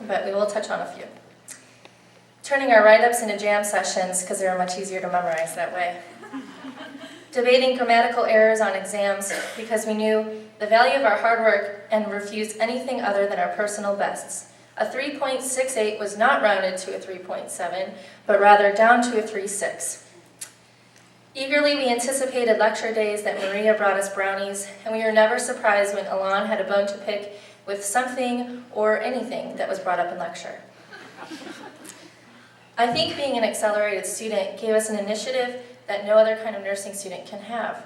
but we will touch on a few. Turning our write-ups into jam sessions because they were much easier to memorize that way. Debating grammatical errors on exams because we knew the value of our hard work and refused anything other than our personal bests. A 3.68 was not rounded to a 3.7, but rather down to a 3.6. Eagerly, we anticipated lecture days that Maria brought us brownies, and we were never surprised when Alon had a bone to pick with something or anything that was brought up in lecture. I think being an accelerated student gave us an initiative that no other kind of nursing student can have.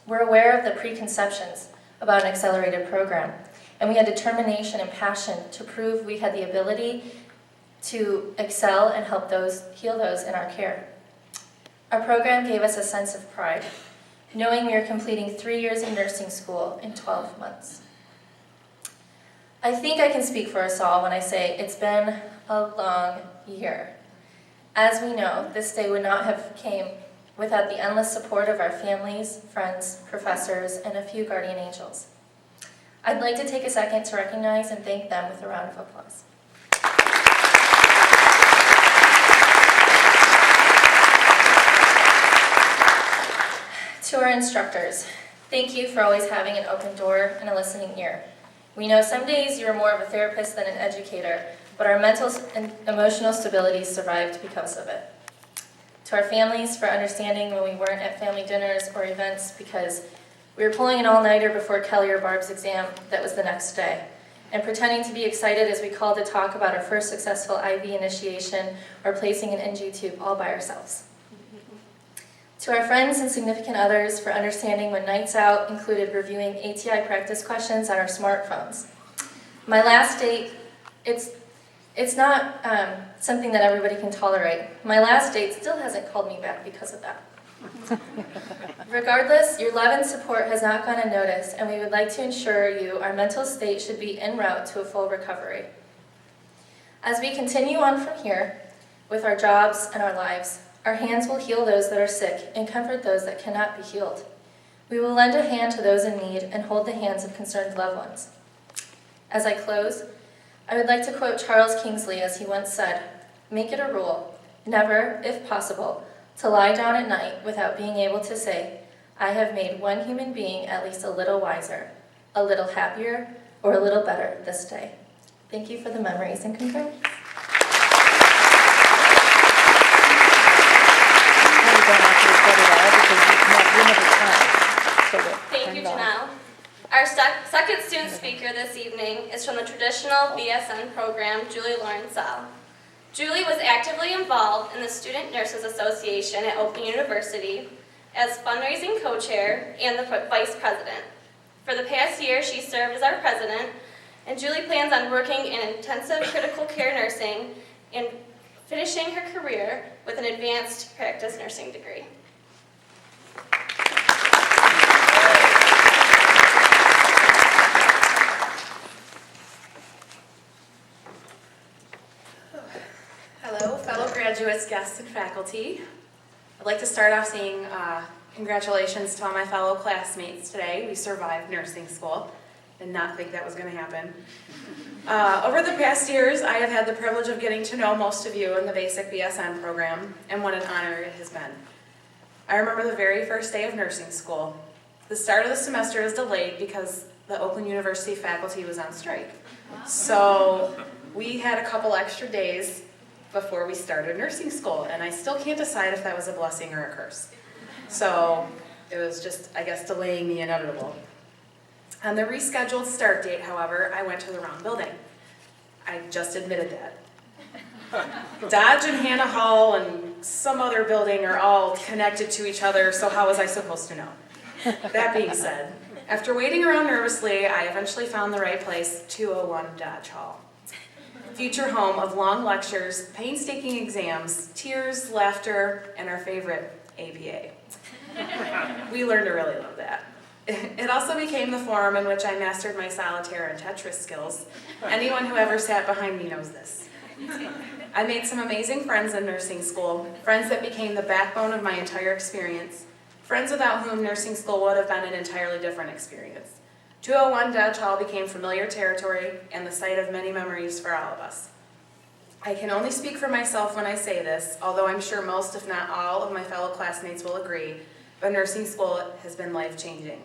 We're aware of the preconceptions about an accelerated program, and we had determination and passion to prove we had the ability to excel and help heal those in our care. Our program gave us a sense of pride, knowing we were completing 3 years of nursing school in 12 months. I think I can speak for us all when I say it's been a long year. As we know, this day would not have came without the endless support of our families, friends, professors, and a few guardian angels. I'd like to take a second to recognize and thank them with a round of applause. To our instructors, thank you for always having an open door and a listening ear. We know some days you're more of a therapist than an educator, but our mental and emotional stability survived because of it. To our families for understanding when we weren't at family dinners or events because we were pulling an all-nighter before Kelly or Barb's exam that was the next day, and pretending to be excited as we called to talk about our first successful IV initiation or placing an NG tube all by ourselves. To our friends and significant others for understanding when nights out included reviewing ATI practice questions on our smartphones. My last date, it's not something that everybody can tolerate. My last date still hasn't called me back because of that. Regardless, your love and support has not gone unnoticed, and we would like to ensure you our mental state should be en route to a full recovery. As we continue on from here with our jobs and our lives, our hands will heal those that are sick and comfort those that cannot be healed. We will lend a hand to those in need and hold the hands of concerned loved ones. As I close, I would like to quote Charles Kingsley as he once said, "Make it a rule, never, if possible, to lie down at night without being able to say, I have made one human being at least a little wiser, a little happier, or a little better this day." Thank you for the memories and congrats. Thank you, Janelle. Our second student speaker this evening is from the traditional BSN program, Julie Lawrencell. Julie was actively involved in the Student Nurses Association at Oakland University as fundraising co-chair and the vice president. For the past year, she served as our president, and Julie plans on working in intensive critical care nursing and finishing her career with an advanced practice nursing degree. Hello, fellow graduates, guests, and faculty. I'd like to start off saying congratulations to all my fellow classmates today. We survived nursing school. Did not think that was going to happen. Over the past years, I have had the privilege of getting to know most of you in the basic BSN program, and what an honor it has been. I remember the very first day of nursing school. The start of the semester was delayed because the Oakland University faculty was on strike. So we had a couple extra days before we started nursing school, and I still can't decide if that was a blessing or a curse. So it was just, I guess, delaying the inevitable. On the rescheduled start date, however, I went to the wrong building. I just admitted that. Dodge and Hannah Hall and some other building are all connected to each other, so how was I supposed to know? That being said, after waiting around nervously, I eventually found the right place, 201 Dodge Hall. Future home of long lectures, painstaking exams, tears, laughter, and our favorite, APA. We learned to really love that. It also became the forum in which I mastered my solitaire and Tetris skills. Anyone who ever sat behind me knows this. I made some amazing friends in nursing school, friends that became the backbone of my entire experience, friends without whom nursing school would have been an entirely different experience. 201 Dodge Hall became familiar territory and the site of many memories for all of us. I can only speak for myself when I say this, although I'm sure most, if not all, of my fellow classmates will agree, but nursing school has been life-changing.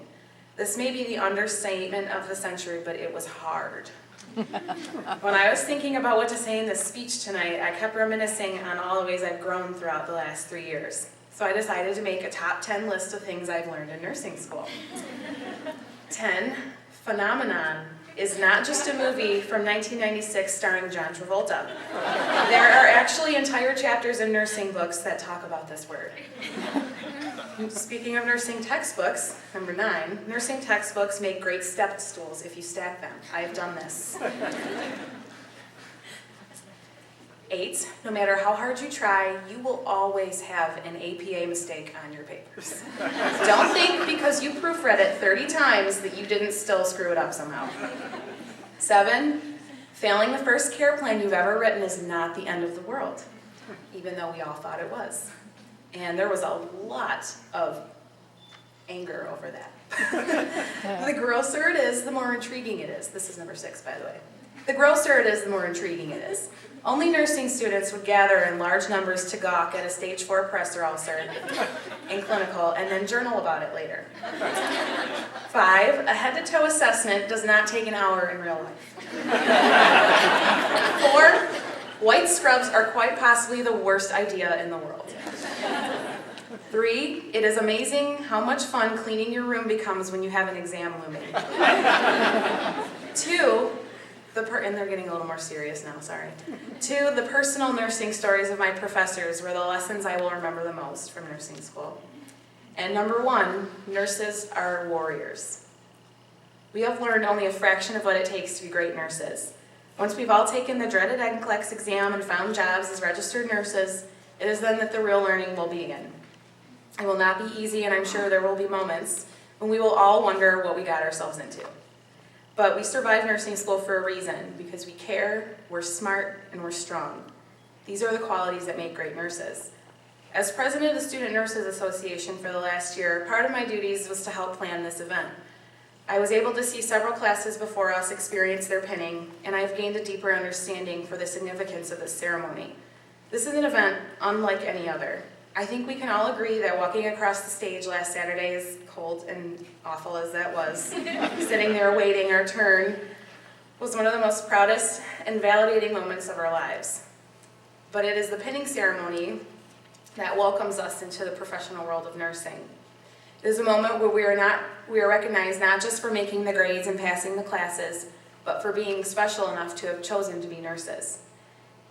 This may be the understatement of the century, but it was hard. When I was thinking about what to say in this speech tonight, I kept reminiscing on all the ways I've grown throughout the last 3 years. So I decided to make a top 10 list of things I've learned in nursing school. 10, Phenomenon is not just a movie from 1996 starring John Travolta. There are actually entire chapters in nursing books that talk about this word. Speaking of nursing textbooks, number 9, nursing textbooks make great step stools if you stack them. I've done this. 8, no matter how hard you try, you will always have an APA mistake on your papers. Don't think because you proofread it 30 times that you didn't still screw it up somehow. 7, failing the first care plan you've ever written is not the end of the world, even though we all thought it was. And there was a lot of anger over that. The grosser it is, the more intriguing it is. This is number 6, by the way. The grosser it is, the more intriguing it is. Only nursing students would gather in large numbers to gawk at a stage 4 pressor ulcer in clinical and then journal about it later. 5, a head-to-toe assessment does not take an hour in real life. 4, white scrubs are quite possibly the worst idea in the world. 3, it is amazing how much fun cleaning your room becomes when you have an exam looming. 2, and they're getting a little more serious now, sorry. 2, the personal nursing stories of my professors were the lessons I will remember the most from nursing school. And number 1, nurses are warriors. We have learned only a fraction of what it takes to be great nurses. Once we've all taken the dreaded NCLEX exam and found jobs as registered nurses, it is then that the real learning will begin. It will not be easy, and I'm sure there will be moments when we will all wonder what we got ourselves into. But we survive nursing school for a reason, because we care, we're smart, and we're strong. These are the qualities that make great nurses. As president of the Student Nurses Association for the last year, part of my duties was to help plan this event. I was able to see several classes before us experience their pinning, and I've gained a deeper understanding for the significance of this ceremony. This is an event unlike any other. I think we can all agree that walking across the stage last Saturday, as cold and awful as that was, sitting there waiting our turn, was one of the most proudest and validating moments of our lives. But it is the pinning ceremony that welcomes us into the professional world of nursing. It is a moment where we are recognized not just for making the grades and passing the classes, but for being special enough to have chosen to be nurses.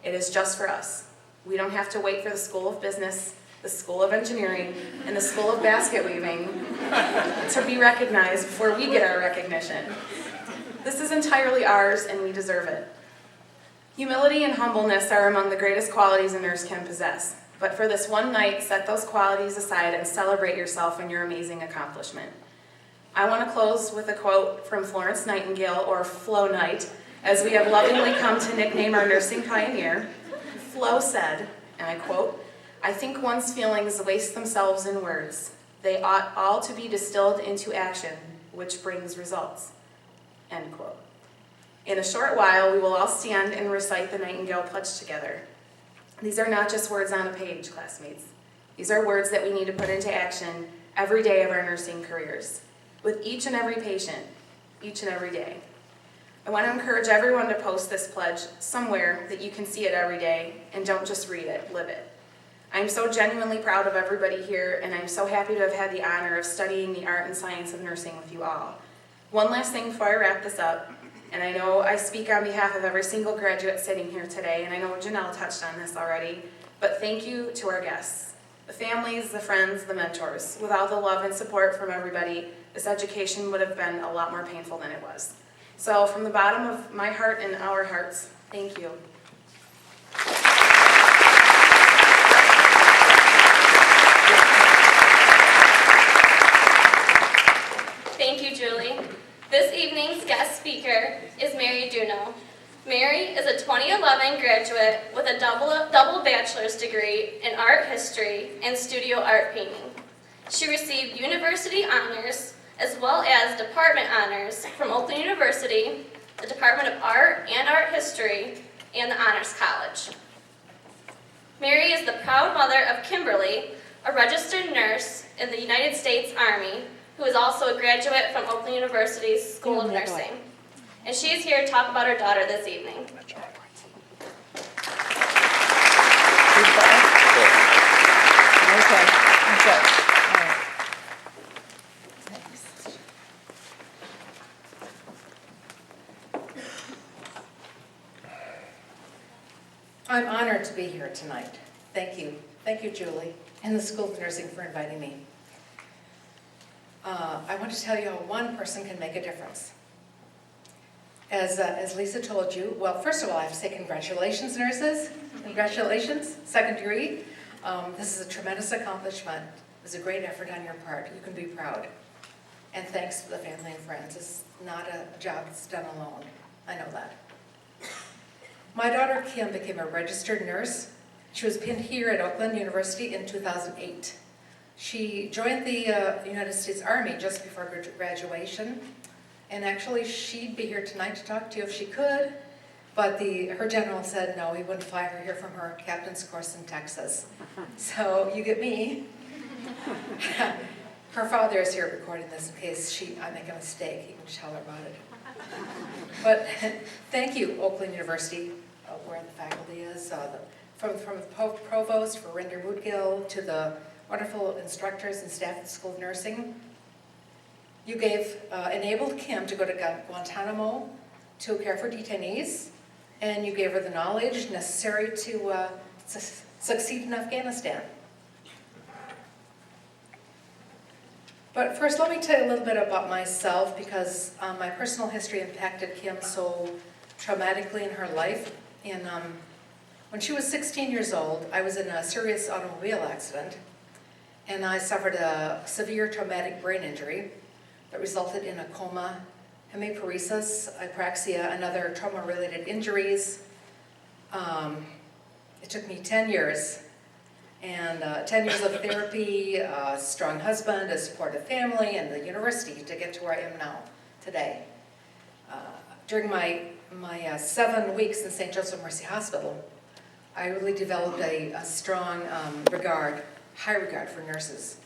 It is just for us. We don't have to wait for the School of Business, the School of Engineering, and the School of Basket Weaving to be recognized before we get our recognition. This is entirely ours, and we deserve it. Humility and humbleness are among the greatest qualities a nurse can possess. But for this one night, set those qualities aside and celebrate yourself and your amazing accomplishment. I want to close with a quote from Florence Nightingale, or Flo Knight, as we have lovingly come to nickname our nursing pioneer. Flo said, and I quote, "I think one's feelings waste themselves in words. They ought all to be distilled into action, which brings results." End quote. In a short while, we will all stand and recite the Nightingale Pledge together. These are not just words on a page, classmates. These are words that we need to put into action every day of our nursing careers, with each and every patient, each and every day. I want to encourage everyone to post this pledge somewhere that you can see it every day, and don't just read it, live it. I'm so genuinely proud of everybody here, and I'm so happy to have had the honor of studying the art and science of nursing with you all. One last thing before I wrap this up, and I know I speak on behalf of every single graduate sitting here today, and I know Janelle touched on this already, but thank you to our guests, the families, the friends, the mentors. Without the love and support from everybody, this education would have been a lot more painful than it was. So from the bottom of my heart and our hearts, thank you. Thank you, Julie. This evening's guest speaker is Mary Duno. Mary is a 2011 graduate with a double bachelor's degree in art history and studio art painting. She received university honors as well as department honors from Oakland University, the Department of Art and Art History, and the Honors College. Mary is the proud mother of Kimberly, a registered nurse in the United States Army, who is also a graduate from Oakland University's School of Nursing. And she is here to talk about her daughter this evening. I'm honored to be here tonight. Thank you. Thank you, Julie, and the School of Nursing for inviting me. I want to tell you how one person can make a difference. As Lisa told you, well, first of all, I have to say congratulations, nurses. Congratulations, second degree. This is a tremendous accomplishment. It was a great effort on your part. You can be proud. And thanks to the family and friends. It's not a job that's done alone. I know that. My daughter Kim became a registered nurse. She was pinned here at Oakland University in 2008. She joined the United States Army just before graduation, and actually she'd be here tonight to talk to you if she could, but her general said no, he wouldn't fly her here from her captain's course in Texas. So you get me. Her father is here recording this in case I make a mistake. He can tell her about it. But thank you, Oakland University, where the faculty is, from the provost for Render Woodgill to the wonderful instructors and staff at the School of Nursing. You enabled Kim to go to Guantanamo to care for detainees, and you gave her the knowledge necessary to succeed in Afghanistan. But first, let me tell you a little bit about myself, because my personal history impacted Kim so traumatically in her life. And when she was 16 years old, I was in a serious automobile accident, and I suffered a severe traumatic brain injury that resulted in a coma, hemiparesis, hypraxia, and other trauma-related injuries. It took me 10 years, and 10 years of therapy, a strong husband, a supportive family, and the university to get to where I am now, today. During my 7 weeks in St. Joseph Mercy Hospital, I really developed a strong high regard for nurses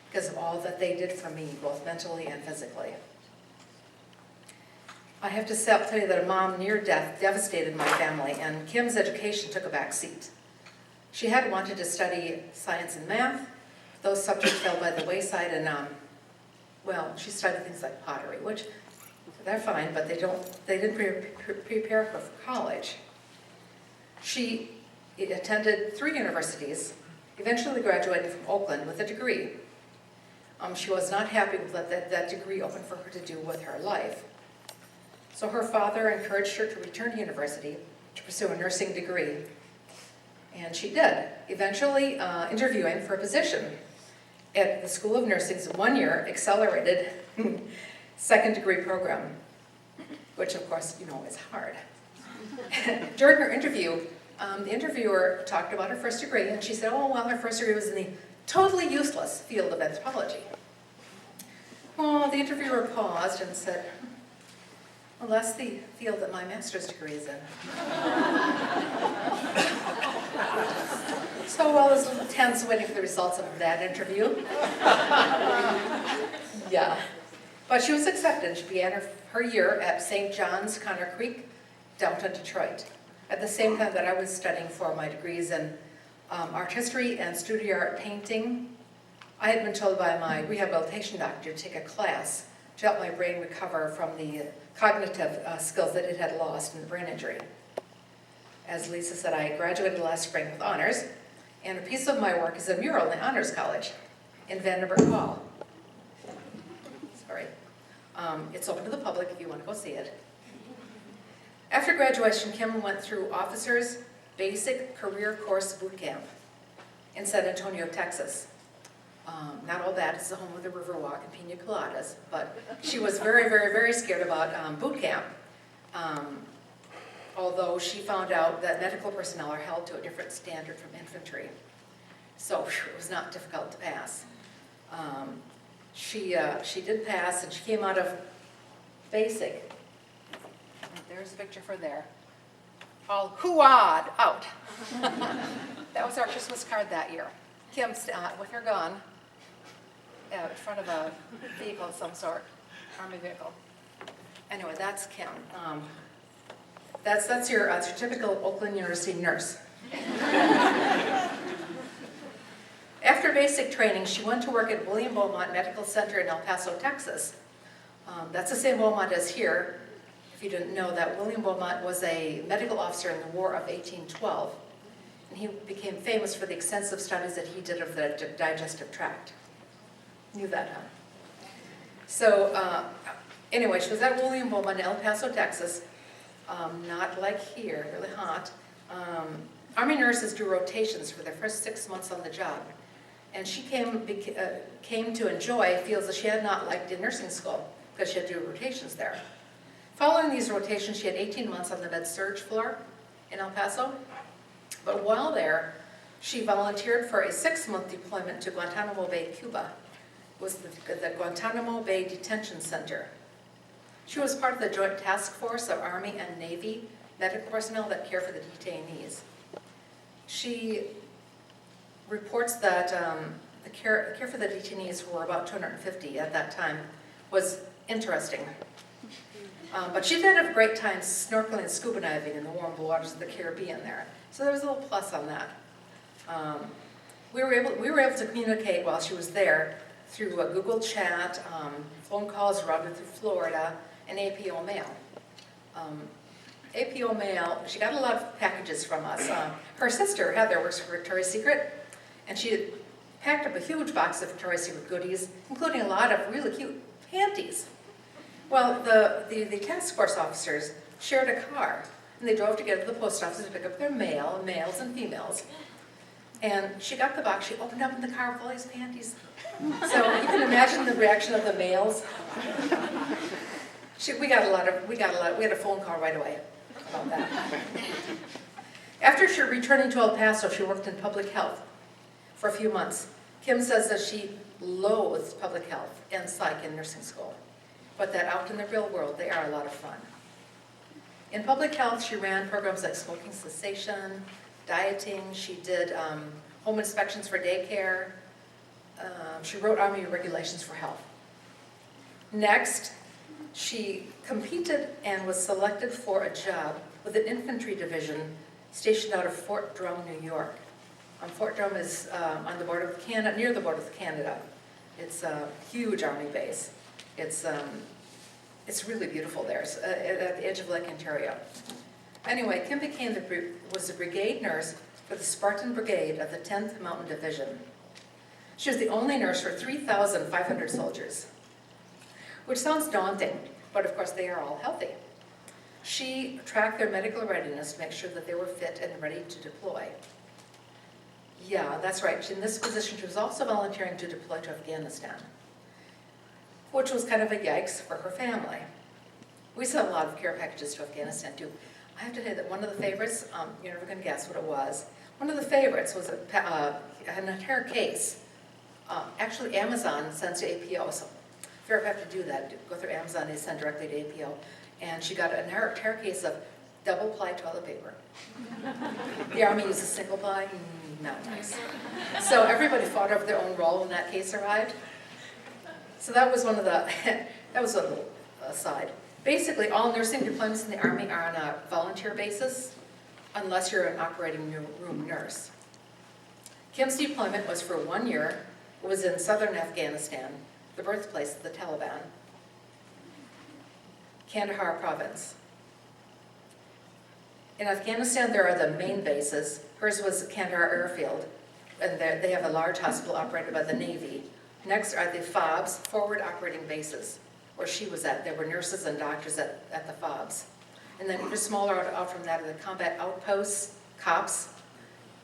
because of all that they did for me, both mentally and physically. I have to tell you that a mom near death devastated my family, and Kim's education took a back seat. She had wanted to study science and math. Those subjects fell by the wayside, and she studied things like pottery, which they're fine, but they didn't prepare her for college. She attended 3 universities, eventually graduating from Oakland with a degree. She was not happy with what that degree opened for her to do with her life. So her father encouraged her to return to university to pursue a nursing degree. And she did, eventually interviewing for a position at the School of Nursing's 1-year accelerated second degree program, which of course you know is hard. During her interview, the interviewer talked about her first degree, and she said, oh, well, her first degree was in the totally useless field of anthropology. Well, the interviewer paused and said, well, that's the field that my master's degree is in. So while I was a little tense waiting for the results of that interview, yeah. But she was accepted. She began her year at St. John's, Connor Creek, downtown Detroit. At the same time that I was studying for my degrees in art history and studio art painting, I had been told by my rehabilitation doctor to take a class to help my brain recover from the cognitive skills that it had lost in the brain injury. As Lisa said, I graduated last spring with honors, and a piece of my work is a mural in the Honors College in Vandenberg Hall. Sorry. It's open to the public if you want to go see it. After graduation, Kim went through Officers Basic Career Course Boot Camp in San Antonio, Texas. Not all bad, it's the home of the Riverwalk and Pina Coladas, but she was very, very, very scared about boot camp, although she found out that medical personnel are held to a different standard from infantry. So it was not difficult to pass. She did pass, and she came out of basic. There's a picture for there. All hoo-ah'd out. That was our Christmas card that year. Kim's with her gun in front of a vehicle of some sort, Army vehicle. Anyway, that's Kim. That's your typical Oakland University nurse. After basic training, she went to work at William Beaumont Medical Center in El Paso, Texas. That's the same Beaumont as here. If you didn't know that, William Beaumont was a medical officer in the War of 1812, and he became famous for the extensive studies that he did of the digestive tract. Knew that, huh? So anyway, she was at William Beaumont in El Paso, Texas. Not like here, really hot. Army nurses do rotations for their first 6 months on the job. And she came to enjoy fields that she had not liked in nursing school because she had to do rotations there. Following these rotations, she had 18 months on the med-surg floor in El Paso. But while there, she volunteered for a 6-month deployment to Guantanamo Bay, Cuba. It was the Guantanamo Bay Detention Center. She was part of the Joint Task Force of Army and Navy medical personnel that care for the detainees. She reports that the care for the detainees, who were about 250 at that time, was interesting. But she did have great time snorkeling and scuba diving in the warm waters of the Caribbean there. So there was a little plus on that. We were able to communicate while she was there through a Google chat, phone calls routed through Florida, and APO mail. APO mail, she got a lot of packages from us. Her sister, Heather, works for Victoria's Secret, and she had packed up a huge box of Victoria's Secret goodies, including a lot of really cute panties. Well, the task force officers shared a car, and they drove together to the post office to pick up their mail, males and females. And she got the box, she opened up in the car with all these panties. So you can imagine the reaction of the males. We had a phone call right away about that. After she returning to El Paso, she worked in public health for a few months. Kim says that she loathed public health and psych in nursing school, but that out in the real world, they are a lot of fun. In public health, she ran programs like smoking cessation, dieting. She did home inspections for daycare. She wrote Army regulations for health. Next, she competed and was selected for a job with an infantry division stationed out of Fort Drum, New York. Fort Drum is on the border of Canada, near the border with Canada. It's a huge Army base. It's really beautiful there. It's at the edge of Lake Ontario. Anyway, Kim was the brigade nurse for the Spartan Brigade of the 10th Mountain Division. She was the only nurse for 3,500 soldiers, which sounds daunting, but of course they are all healthy. She tracked their medical readiness to make sure that they were fit and ready to deploy. Yeah, that's right. In this position, she was also volunteering to deploy to Afghanistan, which was kind of a yikes for her family. We sent a lot of care packages to Afghanistan too. I have to tell you that one of the favorites, you're never going to guess what it was. One of the favorites was an entire case. Actually, Amazon sends to APO, so if you ever have to do that, go through Amazon, they send directly to APO. And she got an entire case of double-ply toilet paper. The Army uses single-ply, not nice. So everybody fought over their own roll when that case arrived. So that was one of the, that was a little aside. Basically, all nursing deployments in the Army are on a volunteer basis, unless you're an operating room nurse. Kim's deployment was for 1 year. It was in southern Afghanistan, the birthplace of the Taliban, Kandahar province. In Afghanistan, there are the main bases. Hers was Kandahar Airfield, and they have a large hospital operated by the Navy. Next are the FOBs, forward operating bases, where she was at. There were nurses and doctors at the FOBs. And then even smaller out from that are the combat outposts, COPS,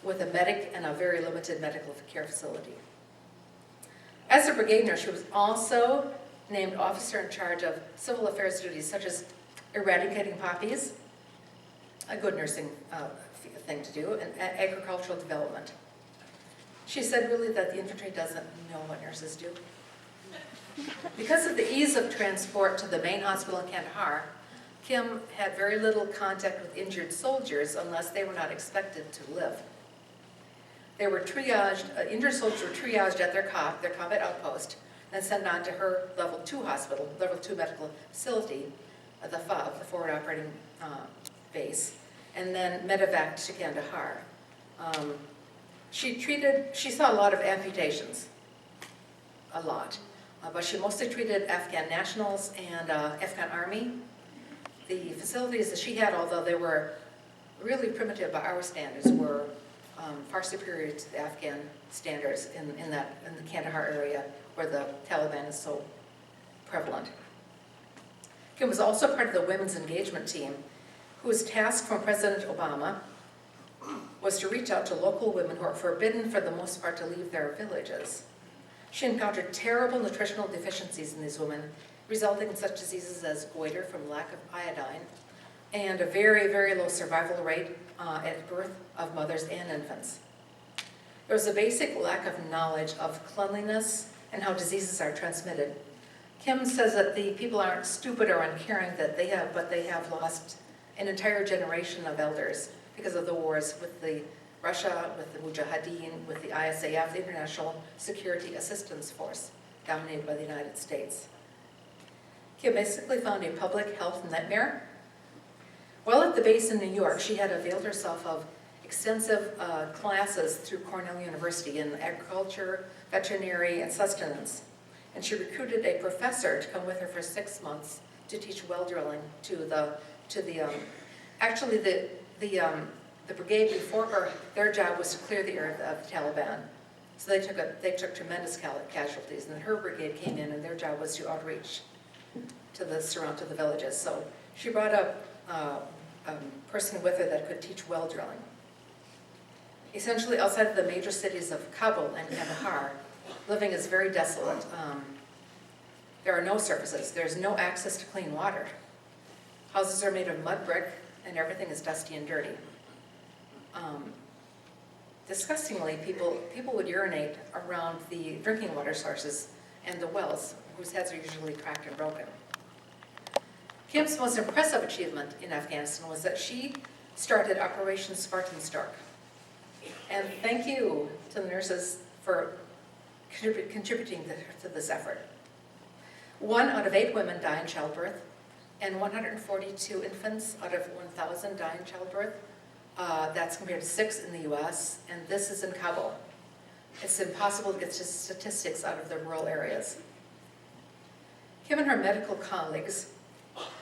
with a medic and a very limited medical care facility. As a brigade nurse, she was also named officer in charge of civil affairs duties, such as eradicating poppies, a good nursing thing to do, and agricultural development. She said really that the infantry doesn't know what nurses do. Because of the ease of transport to the main hospital in Kandahar, Kim had very little contact with injured soldiers unless they were not expected to live. They were triaged, injured soldiers were triaged at their combat outpost, then sent on to her level 2 hospital, level 2 medical facility, the FOB, the Forward Operating Base, and then medevaced to Kandahar. She saw a lot of amputations, a lot, but she mostly treated Afghan nationals and Afghan army. The facilities that she had, although they were really primitive by our standards, were far superior to the Afghan standards in the Kandahar area where the Taliban is so prevalent. Kim was also part of the women's engagement team, whose task from President Obama was to reach out to local women who are forbidden for the most part to leave their villages. She encountered terrible nutritional deficiencies in these women, resulting in such diseases as goiter from lack of iodine, and a very, very low survival rate at birth of mothers and infants. There was a basic lack of knowledge of cleanliness and how diseases are transmitted. Kim says that the people aren't stupid or uncaring but they have lost an entire generation of elders because of the wars with Russia, with the Mujahideen, with the ISAF, the International Security Assistance Force, dominated by the United States. Kim basically found a public health nightmare. While at the base in New York, she had availed herself of extensive classes through Cornell University in agriculture, veterinary, and sustenance. And she recruited a professor to come with her for 6 months to teach well drilling actually the brigade before her. Their job was to clear the earth of the Taliban. So they took tremendous casualties, and then her brigade came in, and their job was to outreach to the villages. So she brought up a person with her that could teach well drilling. Essentially, outside of the major cities of Kabul and Kandahar, living is very desolate. There are no surfaces. There's no access to clean water. Houses are made of mud brick, and everything is dusty and dirty. Disgustingly, people would urinate around the drinking water sources and the wells, whose heads are usually cracked and broken. Kim's most impressive achievement in Afghanistan was that she started Operation Spartan Stork. And thank you to the nurses for contributing to this effort. 1 out of 8 women die in childbirth, and 142 infants out of 1,000 die in childbirth. That's compared to 6 in the US, and this is in Kabul. It's impossible to get statistics out of the rural areas. Kim and her medical colleagues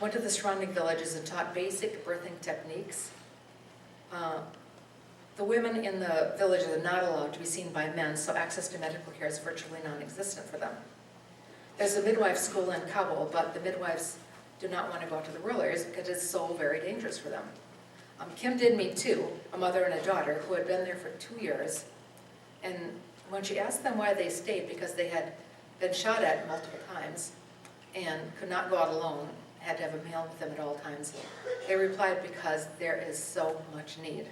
went to the surrounding villages and taught basic birthing techniques. The women in the villages are not allowed to be seen by men, so access to medical care is virtually non-existent for them. There's a midwife school in Kabul, but the midwives do not want to go out to the rural areas because it's so very dangerous for them. Kim did meet 2, a mother and a daughter, who had been there for 2 years. And when she asked them why they stayed, because they had been shot at multiple times and could not go out alone, had to have a male with them at all times, they replied, because there is so much need.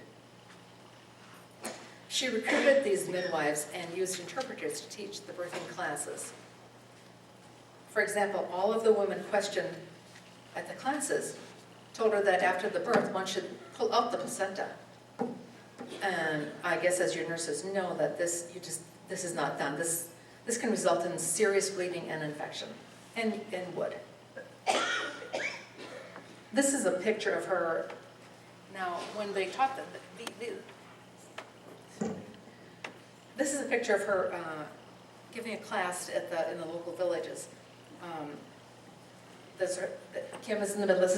She recruited these midwives and used interpreters to teach the birthing classes. For example, all of the women questioned at the classes told her that after the birth, one should pull out the placenta. And I guess as your nurses know that this is not done. This can result in serious bleeding and infection, and would. This is a picture of her. Now, when they taught them, this is a picture of her giving a class in the local villages. Kim is in the middle.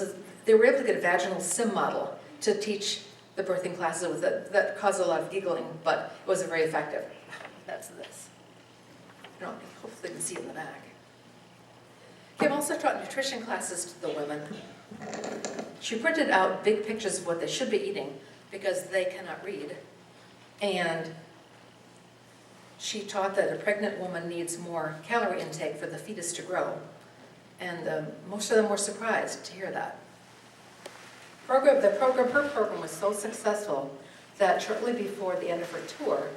They were able to get a vaginal sim model to teach the birthing classes. That caused a lot of giggling, but it wasn't very effective. That's this. Hopefully you can see it in the back. Kim also taught nutrition classes to the women. She printed out big pictures of what they should be eating because they cannot read. And she taught that a pregnant woman needs more calorie intake for the fetus to grow. And most of them were surprised to hear that. Her program was so successful that shortly before the end of her tour,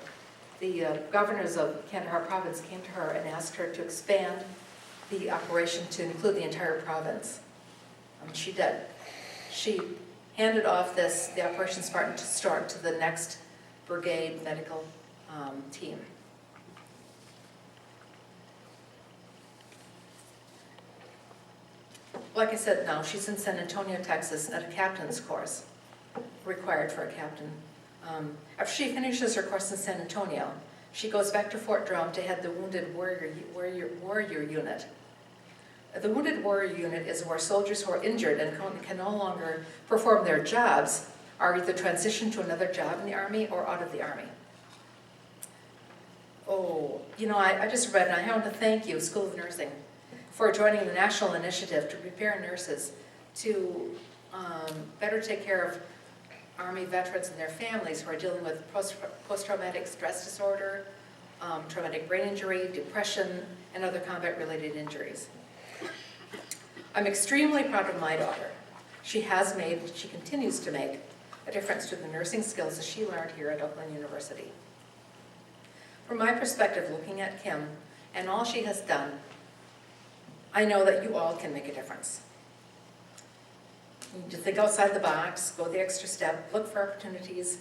the governors of Kandahar province came to her and asked her to expand the operation to include the entire province. She did. She handed off the operations department to start to the next brigade medical team. Like I said, now she's in San Antonio, Texas at a captain's course, required for a captain. After she finishes her course in San Antonio, she goes back to Fort Drum to head the Wounded Warrior Unit. The Wounded Warrior Unit is where soldiers who are injured and can no longer perform their jobs are either transitioned to another job in the Army or out of the Army. Oh, you know, I just read, and I want to thank you, School of Nursing, for joining the national initiative to prepare nurses to better take care of Army veterans and their families who are dealing with post-traumatic stress disorder, traumatic brain injury, depression, and other combat-related injuries. I'm extremely proud of my daughter. She has made, and she continues to make, a difference to the nursing skills that she learned here at Oakland University. From my perspective, looking at Kim and all she has done, I know that you all can make a difference. You need to think outside the box, go the extra step, look for opportunities,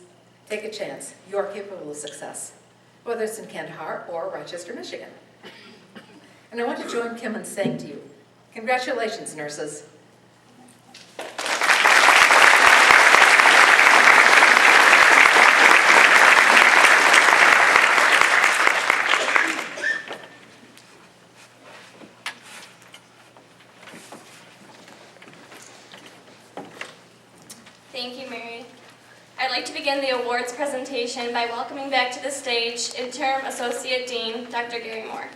take a chance. You are capable of success, whether it's in Kandahar or Rochester, Michigan. And I want to join Kim in saying to you, congratulations, nurses. Thank you, Mary. I'd like to begin the awards presentation by welcoming back to the stage Interim Associate Dean, Dr. Gary Moore.